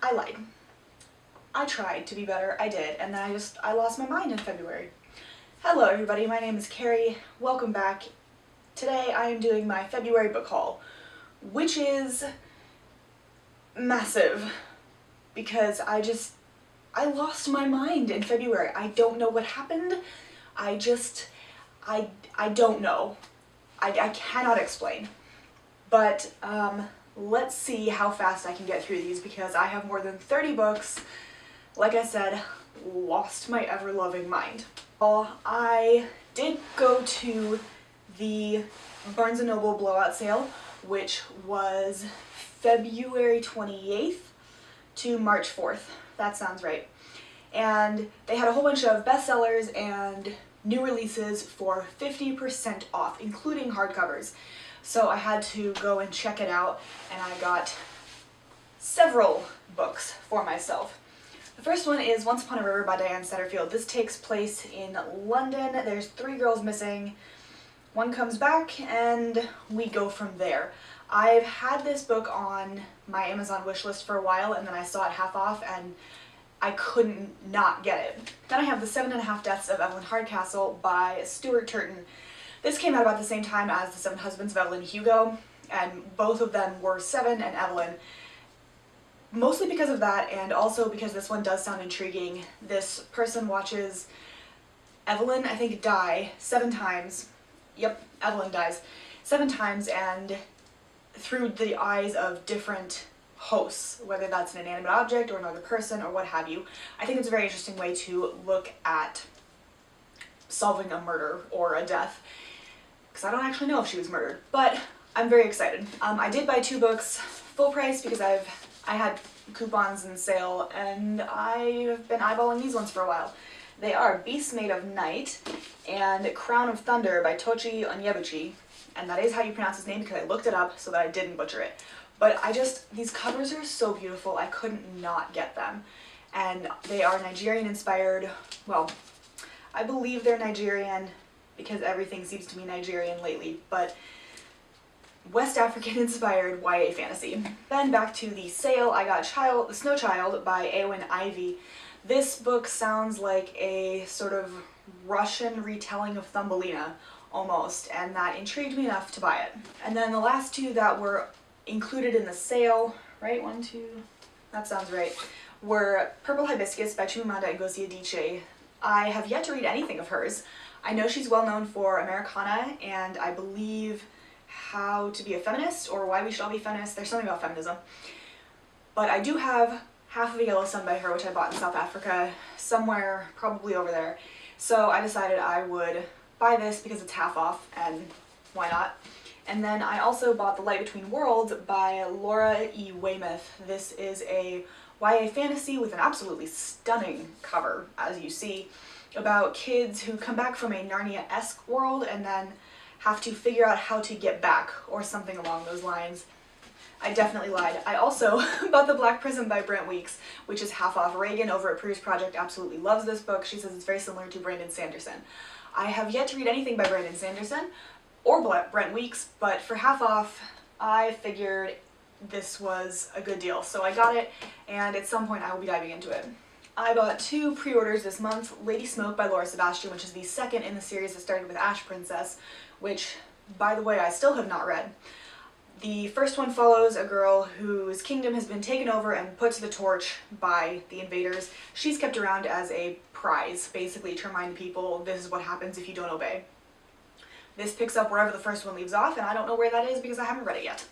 I lied. I tried to be better, I did, and then I lost my mind in February. Hello everybody, my name is Kari. Welcome back. Today I am doing my February book haul, which is massive because I lost my mind in February. I don't know what happened. I don't know. I cannot explain. But let's see how fast I can get through these because I have more than 30 books. Like I said, lost my ever-loving mind. Well, I did go to the Barnes & Noble blowout sale, which was February 28th to March 4th. That sounds right. And they had a whole bunch of bestsellers and new releases for 50% off, including hardcovers. So I had to go and check it out, and I got several books for myself. The first one is Once Upon a River by Diane Setterfield. This takes place in London. There's 3 girls missing. One comes back, and we go from there. I've had this book on my Amazon wishlist for a while, and then I saw it half off, and I couldn't not get it. Then I have The 7.5 Deaths of Evelyn Hardcastle by Stuart Turton. This came out about the same time as The 7 Husbands of Evelyn Hugo, and both of them were 7 and Evelyn. Mostly because of that, and also because this one does sound intriguing. This person watches Evelyn, I think, die 7 times. Yep, Evelyn dies 7 times, and through the eyes of different hosts, whether that's an inanimate object or another person or what have you. I think it's a very interesting way to look at solving a murder or a death, because I don't actually know if she was murdered, but I'm very excited. I did buy 2 books full price because I had coupons in sale, and I've been eyeballing these ones for a while. They are Beasts Made of Night and Crown of Thunder by Tochi Onyebuchi, and that is how you pronounce his name because I looked it up so that I didn't butcher it. But these covers are so beautiful, I couldn't not get them. And they are Nigerian inspired. Well, I believe they're Nigerian because everything seems to be Nigerian lately, but West African inspired YA fantasy. Then back to the sale, I got The Snow Child by Eowyn Ivy. This book sounds like a sort of Russian retelling of Thumbelina, almost, and that intrigued me enough to buy it. And then the last 2 that were included in the sale, right, 1, 2, that sounds right, were Purple Hibiscus by Chimamanda Ngozi Adichie. I have yet to read anything of hers. I know she's well known for Americana, and I believe How to Be a Feminist, or Why We Should All Be Feminists. There's something about feminism. But I do have Half of a Yellow Sun by her, which I bought in South Africa, somewhere probably over there. So I decided I would buy this because it's half off, and why not? And then I also bought The Light Between Worlds by Laura E. Weymouth. This is a YA fantasy with an absolutely stunning cover, as you see, about kids who come back from a Narnia-esque world and then have to figure out how to get back, or something along those lines. I definitely lied. I also bought The Black Prism by Brent Weeks, which is half off. Reagan over at Peruse Project absolutely loves this book. She says it's very similar to Brandon Sanderson. I have yet to read anything by Brandon Sanderson or Brent Weeks, but for half off, I figured this was a good deal. So I got it, and at some point I will be diving into it. I bought 2 pre-orders this month. Lady Smoke by Laura Sebastian, which is the second in the series that started with Ash Princess, which, by the way, I still have not read. The first one follows a girl whose kingdom has been taken over and put to the torch by the invaders. She's kept around as a prize, basically, to remind people this is what happens if you don't obey. This picks up wherever the first one leaves off, and I don't know where that is because I haven't read it yet.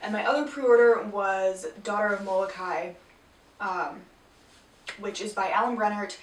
And my other pre-order was Daughter of Molokai, which is by Alan Brennert,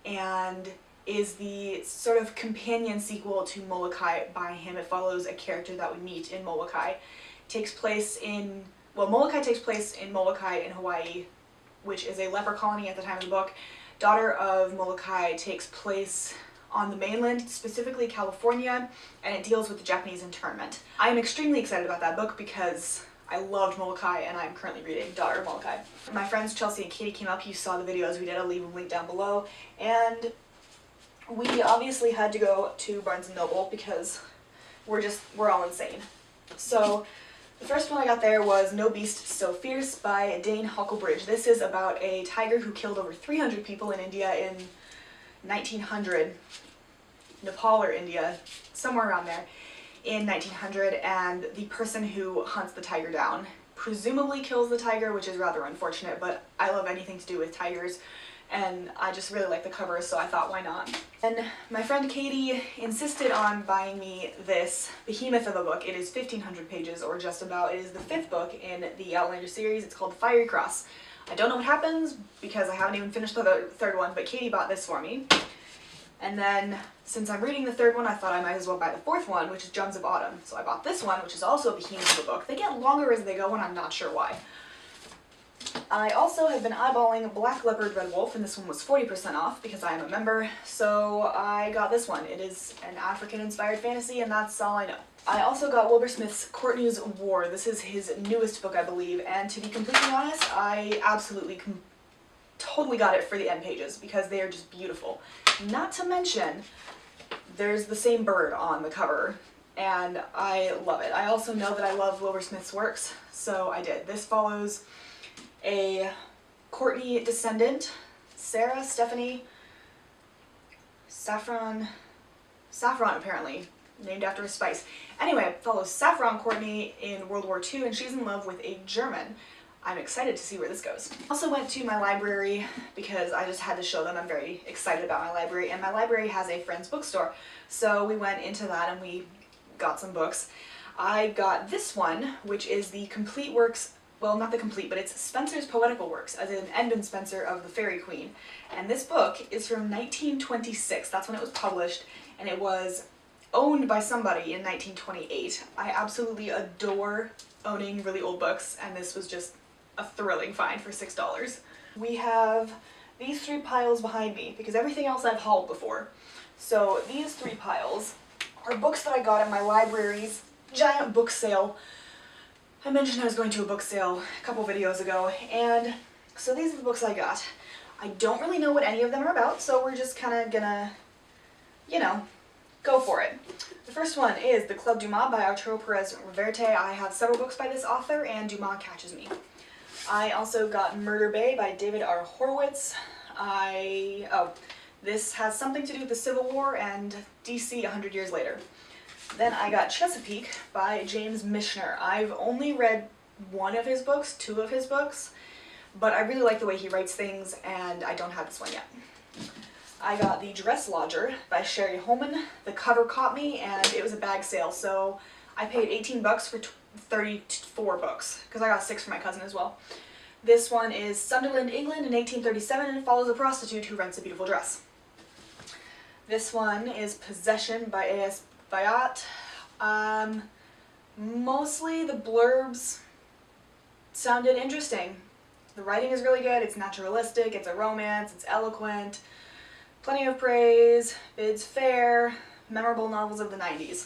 and is the sort of companion sequel to Molokai by him. It follows a character that we meet in Molokai. Molokai takes place in Molokai in Hawaii, which is a leper colony at the time of the book. Daughter of Molokai takes place on the mainland, specifically California, and it deals with the Japanese internment. I am extremely excited about that book because I loved Molokai, and I'm currently reading Daughter of Molokai. My friends Chelsea and Katie came up. You saw the videos we did. I'll leave a link down below. And we obviously had to go to Barnes & Noble because we're all insane. So The first one I got there was No Beast So Fierce by Dane Huckelbridge. This is about a tiger who killed over 300 people in India in 1900, Nepal or India, somewhere around there, in 1900, and the person who hunts the tiger down presumably kills the tiger, which is rather unfortunate, but I love anything to do with tigers, and I just really like the cover, so I thought, why not? And my friend Katie insisted on buying me this behemoth of a book. It is 1,500 pages, or just about. It is the 5th book in the Outlander series. It's called Fiery Cross. I don't know what happens because I haven't even finished the 3rd one, but Katie bought this for me. And then, since I'm reading the 3rd one, I thought I might as well buy the 4th one, which is Gems of Autumn. So I bought this one, which is also a behemoth of a book. They get longer as they go, and I'm not sure why. I also have been eyeballing Black Leopard Red Wolf, and this one was 40% off because I am a member, so I got this one. It is an African-inspired fantasy, and that's all I know. I also got Wilbur Smith's Courtney's War. This is his newest book, I believe, and to be completely honest, I absolutely totally got it for the end pages because they are just beautiful. Not to mention, there's the same bird on the cover, and I love it. I also know that I love Wilbur Smith's works, so I did. This follows a Courtney descendant, Sarah, Stephanie, Saffron apparently, named after a spice. Anyway, it follows Saffron Courtney in World War II, and she's in love with a German. I'm excited to see where this goes. I also went to my library because I just had to show them I'm very excited about my library, and my library has a friend's bookstore. So we went into that and we got some books. I got this one, which is the complete works, well, not the complete, but it's Spenser's Poetical Works, as in Edmund Spenser of the Faerie Queene. And this book is from 1926, that's when it was published, and it was owned by somebody in 1928. I absolutely adore owning really old books, and this was just a thrilling find for $6. We have these 3 piles behind me, because everything else I've hauled before. So these 3 piles are books that I got at my library's giant book sale. I mentioned I was going to a book sale a couple videos ago, and so these are the books I got. I don't really know what any of them are about, so we're just kind of gonna, you know, go for it. The first one is The Club Dumas by Arturo Perez Reverte. I have several books by this author, and Dumas catches me. I also got Murder Bay by David R. Horowitz. This has something to do with the Civil War and DC 100 years later. Then I got Chesapeake by James Michener. I've only read 1 of his books, 2 of his books, but I really like the way he writes things, and I don't have this one yet. I got The Dress Lodger by Sherry Holman. The cover caught me, and it was a bag sale, so I paid 18 bucks for 34 books, because I got 6 for my cousin as well. This one is Sunderland, England in 1837, and follows a prostitute who rents a beautiful dress. This one is Possession by A.S. Bayat. Mostly the blurbs sounded interesting. The writing is really good, it's naturalistic, it's a romance, it's eloquent, plenty of praise, bids fair, memorable novels of the 90s.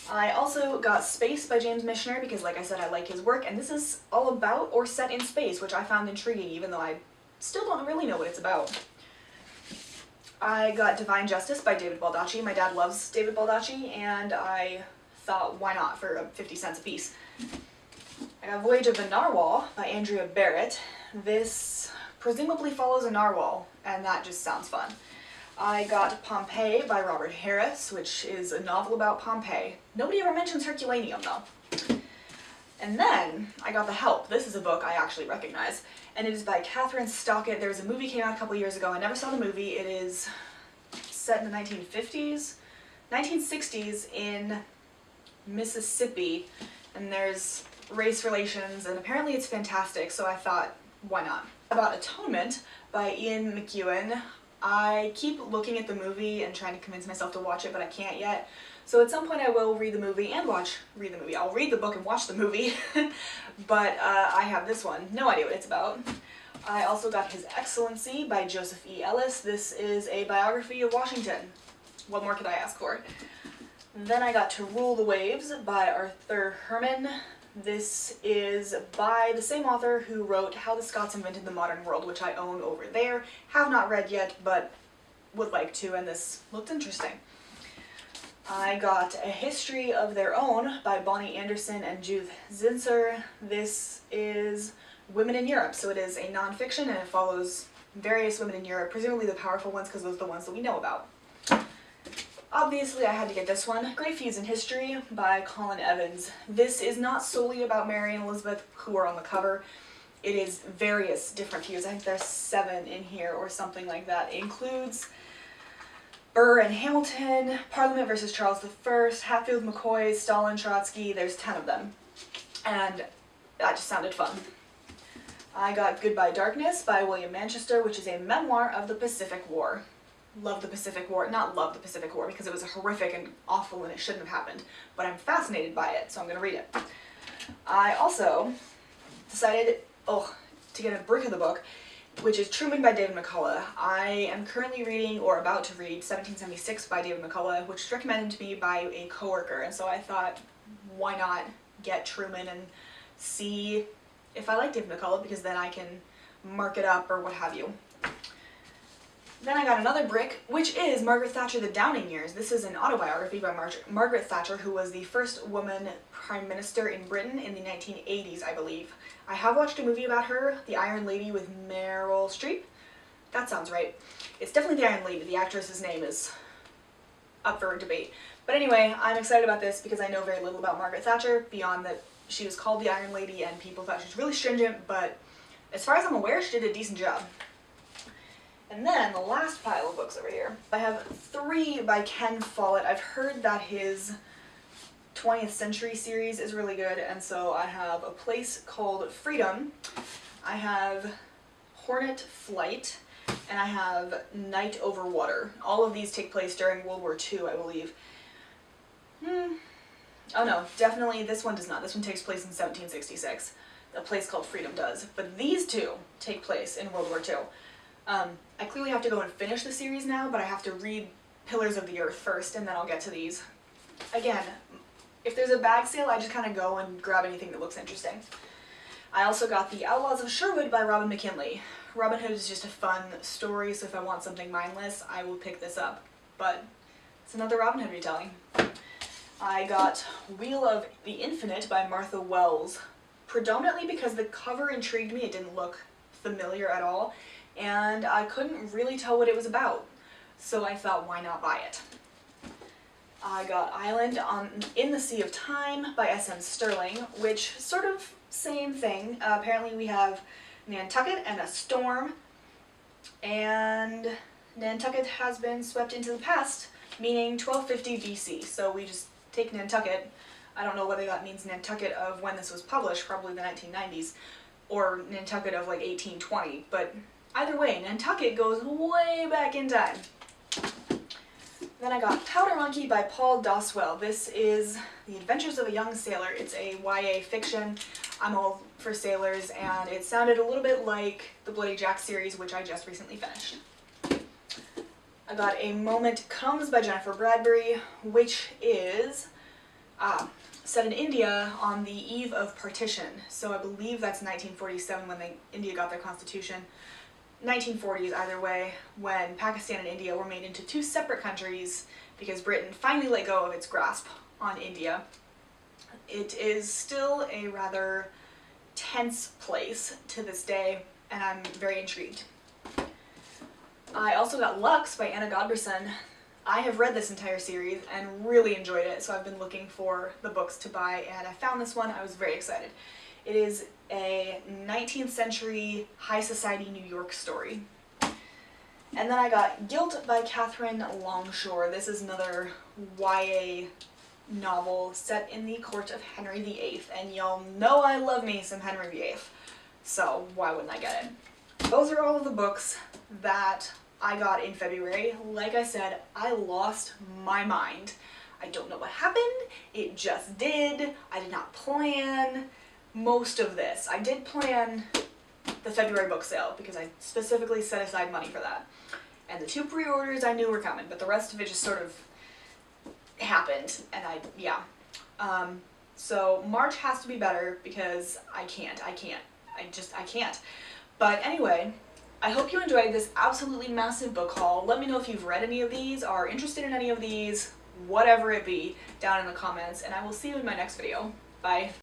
I also got Space by James Michener because, like I said, I like his work, and this is all about or set in space, which I found intriguing even though I still don't really know what it's about. I got Divine Justice by David Baldacci. My dad loves David Baldacci, and I thought, why not, for 50 cents a piece. I got Voyage of the Narwhal by Andrea Barrett. This presumably follows a narwhal, and that just sounds fun. I got Pompeii by Robert Harris, which is a novel about Pompeii. Nobody ever mentions Herculaneum, though. And then I got The Help. This is a book I actually recognize, and it is by Catherine Stockett. There was a movie came out a couple years ago. I never saw the movie. It is set in the 1960s in Mississippi, and there's race relations, and apparently it's fantastic, so I thought, why not? I got Atonement by Ian McEwan. I keep looking at the movie and trying to convince myself to watch it, but I can't yet. So at some point I will read the movie and read the movie. I'll read the book and watch the movie, but I have this one. No idea what it's about. I also got His Excellency by Joseph E. Ellis. This is a biography of Washington. What more could I ask for? Then I got To Rule the Waves by Arthur Herman. This is by the same author who wrote How the Scots Invented the Modern World, which I own over there. Have not read yet, but would like to, and this looked interesting. I got A History of Their Own by Bonnie Anderson and Judith Zinsser. This is women in Europe, so it is a nonfiction and it follows various women in Europe, presumably the powerful ones because those are the ones that we know about. Obviously I had to get this one, Great Feuds in History by Colin Evans. This is not solely about Mary and Elizabeth, who are on the cover. It is various different feuds. I think there's 7 in here or something like that. It includes Burr and Hamilton, Parliament versus Charles I, Hatfield McCoy, Stalin, Trotsky, there's 10 of them. And that just sounded fun. I got Goodbye Darkness by William Manchester, which is a memoir of the Pacific War. Love the Pacific War. Not love the Pacific War because it was horrific and awful and it shouldn't have happened, but I'm fascinated by it, so I'm going to read it. I also decided, to get a brick of the book, which is Truman by David McCullough. I am currently reading, or about to read, 1776 by David McCullough, which was recommended to me by a coworker, and so I thought, why not get Truman and see if I like David McCullough, because then I can mark it up or what have you. Then I got another brick, which is Margaret Thatcher, The Downing Years. This is an autobiography by Margaret Thatcher, who was the first woman prime minister in Britain in the 1980s, I believe. I have watched a movie about her, The Iron Lady with Meryl Streep. That sounds right. It's definitely The Iron Lady. The actress's name is up for debate. But anyway, I'm excited about this because I know very little about Margaret Thatcher, beyond that she was called the Iron Lady and people thought she was really stringent, but as far as I'm aware, she did a decent job. And then the last pile of books over here. I have 3 by Ken Follett. I've heard that his 20th Century series is really good, and so I have A Place Called Freedom, I have Hornet Flight, and I have Night Over Water. All of these take place during World War II, I believe. Oh no, definitely this one does not. This one takes place in 1766. A Place Called Freedom does. But these 2 take place in World War II. I clearly have to go and finish the series now, but I have to read Pillars of the Earth first, and then I'll get to these. Again, if there's a bag sale, I just kind of go and grab anything that looks interesting. I also got The Outlaws of Sherwood by Robin McKinley. Robin Hood is just a fun story, so if I want something mindless, I will pick this up. But it's another Robin Hood retelling. I got Wheel of the Infinite by Martha Wells, predominantly because the cover intrigued me. It didn't look familiar at all, and I couldn't really tell what it was about, so I thought, why not buy it? I got Island in the Sea of Time by S.M. Sterling, which sort of same thing. Apparently we have Nantucket and a storm, and Nantucket has been swept into the past, meaning 1250 BC, so we just take Nantucket. I don't know whether that means Nantucket of when this was published, probably the 1990s, or Nantucket of like 1820, but either way, Nantucket goes way back in time. Then I got Powder Monkey by Paul Doswell. This is The Adventures of a Young Sailor. It's a YA fiction. I'm all for sailors, and it sounded a little bit like the Bloody Jack series, which I just recently finished. I got A Moment Comes by Jennifer Bradbury, which is set in India on the eve of partition. So I believe that's 1947 when India got their constitution. 1940s either way, when Pakistan and India were made into 2 separate countries because Britain finally let go of its grasp on India. It is still a rather tense place to this day, and I'm very intrigued. I also got Lux by Anna Godberson. I have read this entire series and really enjoyed it, so I've been looking for the books to buy, and I found this one. I was very excited. It is a 19th century high society New York story. And then I got Guilt by Catherine Longshore. This is another YA novel set in the court of Henry VIII, and y'all know I love me some Henry VIII, so why wouldn't I get it? Those are all of the books that I got in February. Like I said, I lost my mind. I don't know what happened. It just did. I did not plan most of this. I did plan the February book sale because I specifically set aside money for that. And the 2 pre-orders I knew were coming, but the rest of it just sort of happened, and so March has to be better because I can't. But anyway, I hope you enjoyed this absolutely massive book haul. Let me know if you've read any of these, are interested in any of these, whatever it be, down in the comments, and I will see you in my next video. Bye.